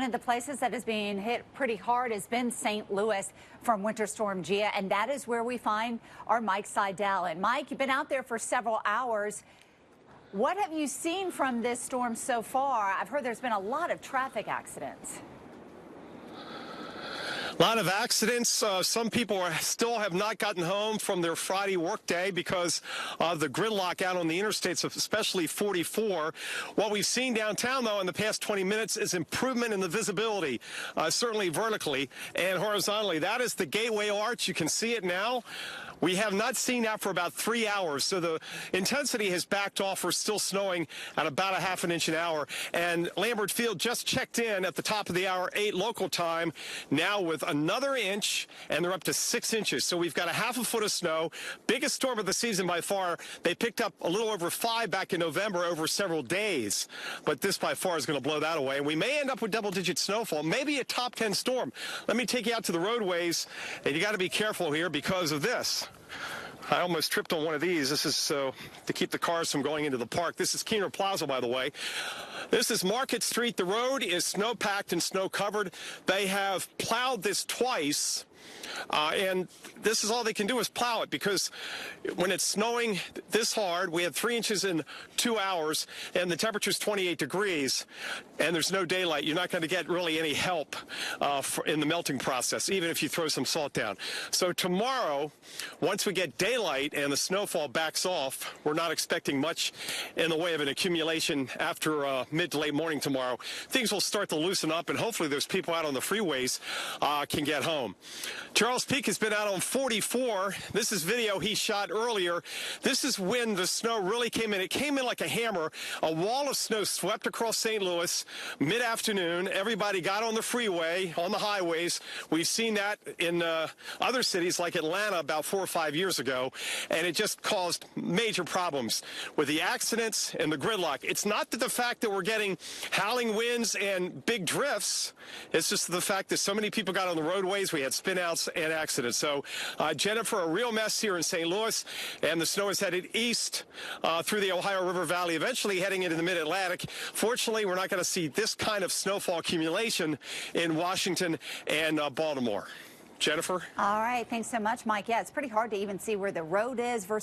of the places that is being hit pretty hard has been St. Louis from Winter Storm Gia, and that is where we find our Mike Seidel. And Mike, you've been out there for several hours. What have you seen from this storm so far? I've heard there's been a lot of traffic accidents. A lot of accidents. Some people still have not gotten home from their Friday workday because of the gridlock out on the interstates, especially 44. What we've seen downtown, though, in the past 20 minutes is improvement in the visibility, certainly vertically and horizontally. That is the Gateway Arch. You can see it now. We have not seen that for about 3 hours, so the intensity has backed off. We're still snowing at about a ½ inch an hour. And Lambert Field just checked in at the top of the hour, 8 local time, now with another inch, and they're up to 6 inches. So we've got a ½ foot of snow. Biggest storm of the season by far. They picked up a little over 5 back in November over several days, but this by far is going to blow that away. And we may end up with double-digit snowfall, maybe a top 10 storm. Let me take you out to the roadways, and you got to be careful here because of this. I almost tripped on one of these. This is to keep the cars from going into the park. This is Keener Plaza, by the way. This is Market Street. The road is snow-packed and snow-covered. They have plowed this twice. And this is all they can do is plow it, because when it's snowing this hard, we had 3 inches in 2 hours, and the temperature's 28 degrees, and there's no daylight. You're not going to get really any help in the melting process, even if you throw some salt down. So tomorrow, once we get daylight and the snowfall backs off, we're not expecting much in the way of an accumulation after mid to late morning tomorrow. Things will start to loosen up, and hopefully those people out on the freeways can get home. Charles Peak has been out on 44. This is video he shot earlier. This is when the snow really came in. It came in like a hammer. A wall of snow swept across St. Louis mid-afternoon. Everybody got on the freeway, on the highways. We've seen that in other cities like Atlanta about 4 or 5 years ago, and it just caused major problems with the accidents and the gridlock. It's not that the fact that we're getting howling winds and big drifts. It's just the fact that so many people got on the roadways. We had spin-outs and accidents. So, Jennifer, a real mess here in St. Louis, and the snow is headed east through the Ohio River Valley, eventually heading into the mid-Atlantic. Fortunately, we're not going to see this kind of snowfall accumulation in Washington and Baltimore. Jennifer? All right. Thanks so much, Mike. Yeah, it's pretty hard to even see where the road is versus